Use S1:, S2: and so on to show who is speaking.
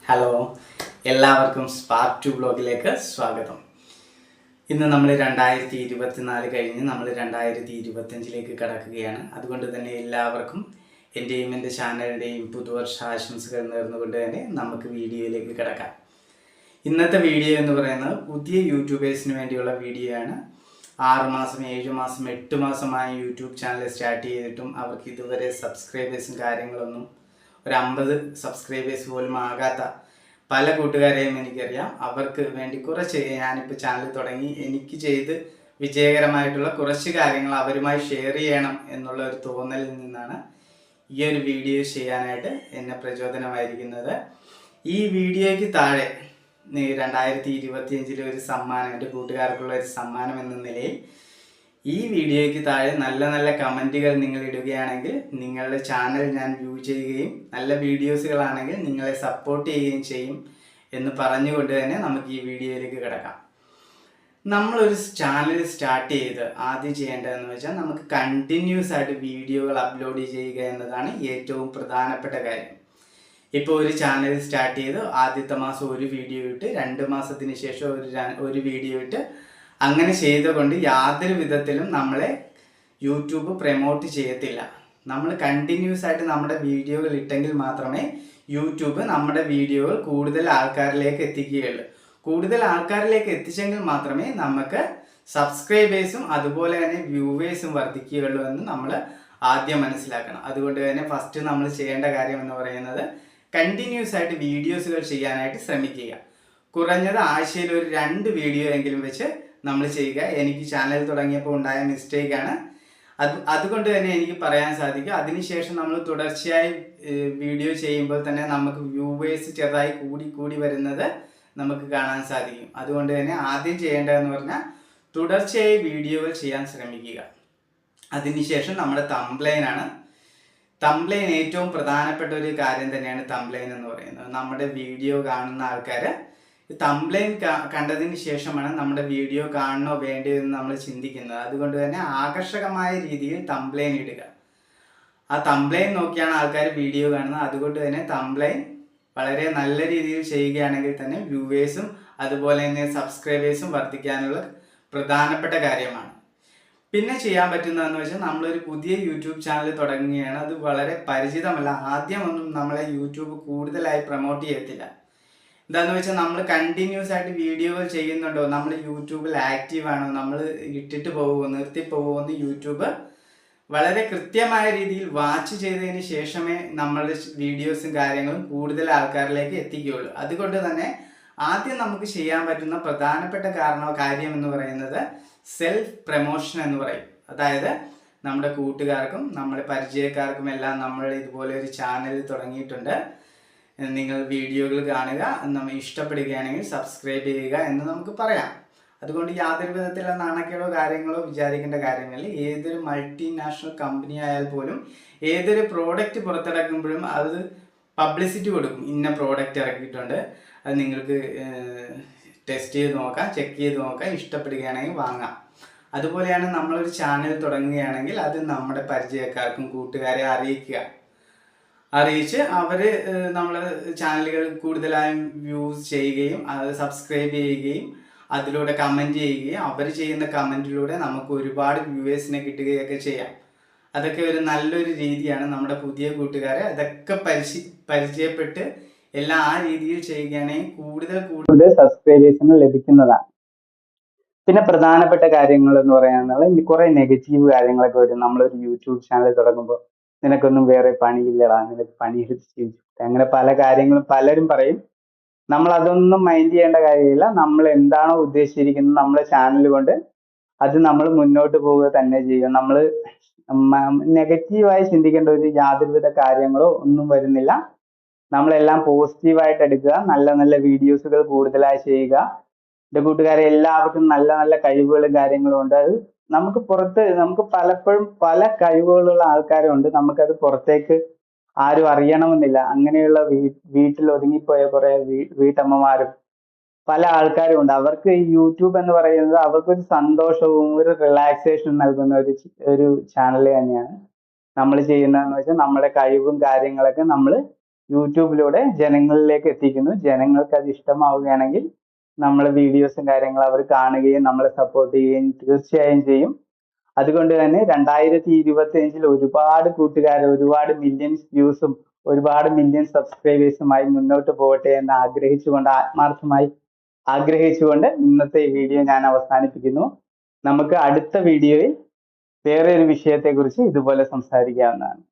S1: Hello, എല്ലാവർക്കും spark to ബ്ലോഗിലേക്ക് സ്വാഗതം. ഇന്ന് നമ്മൾ 2024 കഴിഞ്ഞ് നമ്മൾ 2025 കടക്കുകയാണ്. അതുകൊണ്ട് തന്നെ എല്ലാവർക്കും എൻ്റെയും എൻ്റെ ചാനലിൻ്റെയും പുതുവർഷ ആശംസകൾ നേർന്നുകൊണ്ട് തന്നെ നമുക്ക് വീഡിയോയിലേക്ക് കിടക്കാം. ഇന്നത്തെ വീഡിയോ എന്ന് പറയുന്നത് പുതിയ യൂട്യൂബേഴ്സിന് വേണ്ടിയുള്ള വീഡിയോ ആണ്. 6 മാസം 7 മാസം 8 മാസമായി യൂട്യൂബ് ചാനൽ സ്റ്റാർട്ട് ചെയ്തിട്ടും അവർക്ക് ഇതുവരെ സബ്സ്ക്രൈബേഴ്സും കാര്യങ്ങളൊന്നും ഒരു 50 സബ്സ്ക്രൈബേഴ്സ് പോലും ആകാത്ത പല കൂട്ടുകാരെയും എനിക്കറിയാം. അവർക്ക് വേണ്ടി കുറച്ച് ഞാനിപ്പോൾ ചാനൽ തുടങ്ങി എനിക്ക് ചെയ്ത് വിജയകരമായിട്ടുള്ള കുറച്ച് കാര്യങ്ങൾ അവരുമായി ഷെയർ ചെയ്യണം എന്നുള്ള ഒരു തോന്നലിൽ നിന്നാണ് ഈ ഒരു വീഡിയോ ചെയ്യാനായിട്ട് എന്നെ പ്രചോദനമായിരിക്കുന്നത്. ഈ വീഡിയോയ്ക്ക് താഴെ 2025 ഒരു സമ്മാനം, എൻ്റെ കൂട്ടുകാർക്കുള്ള ഒരു സമ്മാനം എന്ന നിലയിൽ ഈ വീഡിയോയ്ക്ക് താഴെ നല്ല നല്ല കമൻറ്റുകൾ നിങ്ങൾ ഇടുകയാണെങ്കിൽ നിങ്ങളുടെ ചാനൽ ഞാൻ വ്യൂ ചെയ്യുകയും നല്ല വീഡിയോസുകളാണെങ്കിൽ നിങ്ങളെ സപ്പോർട്ട് ചെയ്യുകയും ചെയ്യും എന്ന് പറഞ്ഞുകൊണ്ട് തന്നെ നമുക്ക് ഈ വീഡിയോയിലേക്ക് കിടക്കാം. നമ്മളൊരു ചാനൽ സ്റ്റാർട്ട് ചെയ്ത് ആദ്യം ചെയ്യേണ്ടതെന്ന് വെച്ചാൽ നമുക്ക് കണ്ടിന്യൂസ് ആയിട്ട് വീഡിയോകൾ അപ്ലോഡ് ചെയ്യുക എന്നതാണ് ഏറ്റവും പ്രധാനപ്പെട്ട കാര്യം. ഇപ്പോൾ ഒരു ചാനൽ സ്റ്റാർട്ട് ചെയ്ത് ആദ്യത്തെ മാസം ഒരു വീഡിയോ ഇട്ട് 2 മാസത്തിന് ശേഷം ഒരു വീഡിയോ ഇട്ട് അങ്ങനെ ചെയ്തുകൊണ്ട് യാതൊരു വിധത്തിലും നമ്മളെ യൂട്യൂബ് പ്രൊമോട്ട് ചെയ്യത്തില്ല. നമ്മൾ കണ്ടിന്യൂസ് ആയിട്ട് നമ്മുടെ വീഡിയോകൾ ഇട്ടെങ്കിൽ മാത്രമേ യൂട്യൂബ് നമ്മുടെ വീഡിയോകൾ കൂടുതൽ ആൾക്കാരിലേക്ക് എത്തിക്കുകയുള്ളൂ. കൂടുതൽ ആൾക്കാരിലേക്ക് എത്തിച്ചെങ്കിൽ മാത്രമേ നമുക്ക് സബ്സ്ക്രൈബേഴ്സും അതുപോലെ തന്നെ വ്യൂവേഴ്സും വർദ്ധിക്കുകയുള്ളൂ എന്ന് നമ്മൾ ആദ്യം മനസ്സിലാക്കണം. അതുകൊണ്ട് തന്നെ ഫസ്റ്റ് നമ്മൾ ചെയ്യേണ്ട കാര്യം എന്ന് പറയുന്നത് കണ്ടിന്യൂസ് ആയിട്ട് വീഡിയോസുകൾ ചെയ്യാനായിട്ട് ശ്രമിക്കുക. കുറഞ്ഞത് ആഴ്ചയിൽ ഒരു 2 വീഡിയോ എങ്കിലും വെച്ച് നമ്മൾ ചെയ്യുക. എനിക്ക് ചാനൽ തുടങ്ങിയപ്പോൾ ഉണ്ടായ മിസ്റ്റേക്കാണ്. അതുകൊണ്ട് തന്നെ എനിക്ക് പറയാൻ സാധിക്കും. അതിനുശേഷം നമ്മൾ തുടർച്ചയായി വീഡിയോ ചെയ്യുമ്പോൾ തന്നെ നമുക്ക് വ്യൂവേഴ്സ് ചെറുതായി കൂടി വരുന്നത് നമുക്ക് കാണാൻ സാധിക്കും. അതുകൊണ്ട് തന്നെ ആദ്യം ചെയ്യേണ്ടതെന്ന് പറഞ്ഞാൽ തുടർച്ചയായി വീഡിയോകൾ ചെയ്യാൻ ശ്രമിക്കുക. അതിനുശേഷം നമ്മുടെ തംബ്ലൈനാണ്. തംബ്ലൈൻ ഏറ്റവും പ്രധാനപ്പെട്ട ഒരു കാര്യം തന്നെയാണ്. തംബ്ലൈൻ എന്ന് പറയുന്നത് നമ്മുടെ വീഡിയോ കാണുന്ന ആൾക്കാർ തംബ്ലൈൻ കണ്ടതിന് ശേഷമാണ് നമ്മുടെ വീഡിയോ കാണണോ വേണ്ടയോ എന്ന് നമ്മൾ ചിന്തിക്കുന്നത്. അതുകൊണ്ട് തന്നെ ആകർഷകമായ രീതിയിൽ തംബ്ലൈൻ ഇടുക. ആ തംബ്ലൈൻ നോക്കിയാണ് ആൾക്കാർ വീഡിയോ കാണുന്നത്. അതുകൊണ്ട് തന്നെ തംബ്ലൈൻ വളരെ നല്ല രീതിയിൽ ചെയ്യുകയാണെങ്കിൽ തന്നെ വ്യൂവേഴ്സും അതുപോലെ തന്നെ സബ്സ്ക്രൈബേഴ്സും വർദ്ധിക്കാനുള്ള പ്രധാനപ്പെട്ട കാര്യമാണ്. പിന്നെ ചെയ്യാൻ പറ്റുന്നതെന്ന് വെച്ചാൽ നമ്മളൊരു പുതിയ യൂട്യൂബ് ചാനൽ തുടങ്ങുകയാണ്. അത് വളരെ പരിചിതമല്ല. ആദ്യമൊന്നും നമ്മളെ യൂട്യൂബ് കൂടുതലായി പ്രൊമോട്ട് ചെയ്യത്തില്ല. എന്താണെന്ന് വെച്ചാൽ നമ്മൾ കണ്ടിന്യൂസ് ആയിട്ട് വീഡിയോകൾ ചെയ്യുന്നുണ്ടോ, നമ്മൾ യൂട്യൂബിൽ ആക്റ്റീവ് ആണോ, നമ്മൾ ഇട്ടിട്ട് പോവുമോ നിർത്തി പോവുമോ എന്ന് യൂട്യൂബ് വളരെ കൃത്യമായ രീതിയിൽ വാച്ച് ചെയ്തതിന് ശേഷമേ നമ്മളുടെ വീഡിയോസും കാര്യങ്ങളും കൂടുതൽ ആൾക്കാരിലേക്ക് എത്തിക്കുകയുള്ളൂ. അതുകൊണ്ട് തന്നെ ആദ്യം നമുക്ക് ചെയ്യാൻ പറ്റുന്ന പ്രധാനപ്പെട്ട കാര്യം എന്ന് പറയുന്നത് സെൽഫ് പ്രൊമോഷൻ എന്ന് പറയും. അതായത് നമ്മുടെ കൂട്ടുകാർക്കും നമ്മുടെ പരിചയക്കാർക്കും എല്ലാം നമ്മൾ ഇതുപോലെ ഒരു ചാനൽ തുടങ്ങിയിട്ടുണ്ട്, നിങ്ങൾ വീഡിയോകൾ കാണുക, നമ്മൾ ഇഷ്ടപ്പെടുകയാണെങ്കിൽ സബ്സ്ക്രൈബ് ചെയ്യുക എന്ന് നമുക്ക് പറയാം. അതുകൊണ്ട് യാതൊരു വിധത്തിലുള്ള നാണക്കേടോ കാര്യങ്ങളോ വിചാരിക്കേണ്ട കാര്യമില്ല. ഏതൊരു മൾട്ടിനാഷണൽ കമ്പനി ആയാൽ പോലും ഏതൊരു പ്രോഡക്റ്റ് പുറത്തിറക്കുമ്പോഴും അത് പബ്ലിസിറ്റി കൊടുക്കും. ഇന്ന പ്രോഡക്റ്റ് ഇറക്കിയിട്ടുണ്ട്, അത് നിങ്ങൾക്ക് ടെസ്റ്റ് ചെയ്ത് നോക്കാം, ചെക്ക് ചെയ്ത് നോക്കാം, ഇഷ്ടപ്പെടുകയാണെങ്കിൽ വാങ്ങാം. അതുപോലെയാണ് നമ്മളൊരു ചാനൽ തുടങ്ങുകയാണെങ്കിൽ അത് നമ്മുടെ പരിചയക്കാർക്കും കൂട്ടുകാരെ അറിയിച്ച് അവർ നമ്മളെ ചാനലുകൾ കൂടുതലായും വ്യൂസ് ചെയ്യുകയും അത് സബ്സ്ക്രൈബ് ചെയ്യുകയും അതിലൂടെ കമൻറ്റ് ചെയ്യുകയും അവർ ചെയ്യുന്ന കമൻറ്റിലൂടെ നമുക്ക് ഒരുപാട് വ്യൂവേഴ്സിനെ കിട്ടുകയൊക്കെ ചെയ്യാം. അതൊക്കെ ഒരു നല്ലൊരു രീതിയാണ്. നമ്മുടെ പുതിയ കൂട്ടുകാരെ അതൊക്കെ പരിചയപ്പെട്ട് എല്ലാം ആ രീതിയിൽ ചെയ്യുകയാണെങ്കിൽ കൂടുതൽ സബ്സ്ക്രൈബേഴ്സിന് ലഭിക്കുന്നതാണ്. പിന്നെ പ്രധാനപ്പെട്ട കാര്യങ്ങൾ എന്ന് പറയുന്നത് കുറെ നെഗറ്റീവ് കാര്യങ്ങളൊക്കെ വരും. നമ്മളൊരു യൂട്യൂബ് ചാനൽ തുടങ്ങുമ്പോൾ നിനക്കൊന്നും വേറെ പണിയില്ലടാ, നിനക്ക് പണിയെടുത്ത് അങ്ങനെ പല കാര്യങ്ങളും പലരും പറയും. നമ്മൾ അതൊന്നും മൈൻഡ് ചെയ്യേണ്ട കാര്യമില്ല. നമ്മൾ എന്താണോ ഉദ്ദേശിച്ചിരിക്കുന്നത് നമ്മുടെ ചാനൽ കൊണ്ട് അത് നമ്മൾ മുന്നോട്ട് പോവുക തന്നെ ചെയ്യും. നമ്മൾ നെഗറ്റീവായി ചിന്തിക്കേണ്ട ഒരു യാതൊരുവിധ കാര്യങ്ങളോ ഒന്നും വരുന്നില്ല. നമ്മളെല്ലാം പോസിറ്റീവായിട്ട് എടുക്കുക. നല്ല നല്ല വീഡിയോസുകൾ കൂടുതലായി ചെയ്യുക. എൻ്റെ കൂട്ടുകാരെ എല്ലാവർക്കും നല്ല നല്ല കഴിവുകളും കാര്യങ്ങളും ഉണ്ട്. അത് നമുക്ക് പലപ്പോഴും പല കഴിവുകളുള്ള ആൾക്കാരുണ്ട്. നമുക്കത് പുറത്തേക്ക് ആരും അറിയണമെന്നില്ല. അങ്ങനെയുള്ള വീട്ടിൽ ഒതുങ്ങിപ്പോയ കുറെ വീട്ടമ്മമാരും പല ആൾക്കാരും ഉണ്ട്. അവർക്ക് ഈ യൂട്യൂബ് എന്ന് പറയുന്നത് അവർക്കൊരു സന്തോഷവും ഒരു റിലാക്സേഷനും നൽകുന്ന ഒരു ചാനൽ തന്നെയാണ്. നമ്മൾ ചെയ്യുന്നതെന്ന് വെച്ചാൽ നമ്മുടെ കഴിവും കാര്യങ്ങളൊക്കെ നമ്മൾ യൂട്യൂബിലൂടെ ജനങ്ങളിലേക്ക് എത്തിക്കുന്നു. ജനങ്ങൾക്ക് അത് ഇഷ്ടമാവുകയാണെങ്കിൽ നമ്മളെ വീഡിയോസും കാര്യങ്ങളും അവർ കാണുകയും നമ്മളെ സപ്പോർട്ട് ചെയ്യുകയും തീർച്ചയായും ചെയ്യും. അതുകൊണ്ട് തന്നെ 2025 ഒരുപാട് കൂട്ടുകാർ, ഒരുപാട് മില്യൺസ് വ്യൂസും ഒരുപാട് മില്യൺ സബ്സ്ക്രൈബേഴ്സുമായി മുന്നോട്ട് പോകട്ടെ എന്ന് ആഗ്രഹിച്ചുകൊണ്ട്, ആത്മാർത്ഥമായി ആഗ്രഹിച്ചുകൊണ്ട് ഇന്നത്തെ ഈ വീഡിയോ ഞാൻ അവസാനിപ്പിക്കുന്നു. നമുക്ക് അടുത്ത വീഡിയോയിൽ വേറെ ഒരു വിഷയത്തെക്കുറിച്ച് ഇതുപോലെ സംസാരിക്കാവുന്നതാണ്.